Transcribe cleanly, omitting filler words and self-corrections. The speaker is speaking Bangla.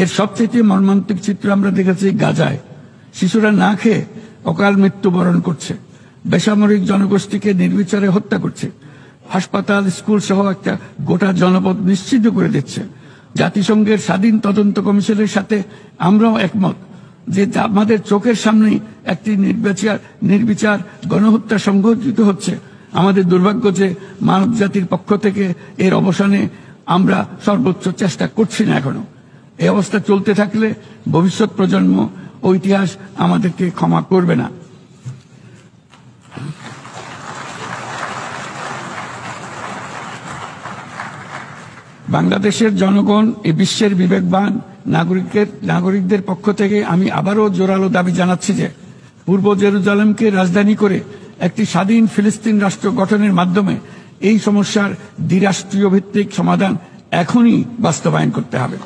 এর সবচেয়ে মর্মান্তিক চিত্র আমরা দেখেছি গাজায়। শিশুরা না খেয়ে অকাল মৃত্যুবরণ করছে, বেসামরিক জনগোষ্ঠীকে নির্বিচারে হত্যা করছে, হাসপাতাল, স্কুল সহ একটা গোটা জনপদ নিশ্চিহ্ন করে দিচ্ছে। জাতিসংঘের স্বাধীন তদন্ত কমিশনের সাথে আমরাও একমত যে আমাদের চোখের সামনেই একটি নির্বিচার গণহত্যা সংঘটিত হচ্ছে। আমাদের দুর্ভাগ্য যে মানব জাতির পক্ষ থেকে এর অবসানে আমরা সর্বোচ্চ চেষ্টা করছি না এখনো। এই অবস্থা চলতে থাকলে ভবিষ্যৎ প্রজন্ম ও ইতিহাস আমাদেরকে ক্ষমা করবে না। বাংলাদেশের জনগণ এই বিশ্বের বিবেকবান নাগরিকদের পক্ষ থেকে আমি আবারও জোরালো দাবি জানাচ্ছি যে পূর্ব জেরুজালেমকে রাজধানী করে একটি স্বাধীন ফিলিস্তিন রাষ্ট্র গঠনের মাধ্যমে এই সমস্যার দ্বিরাষ্ট্রীয় ভিত্তিক সমাধান এখনই বাস্তবায়ন করতে হবে।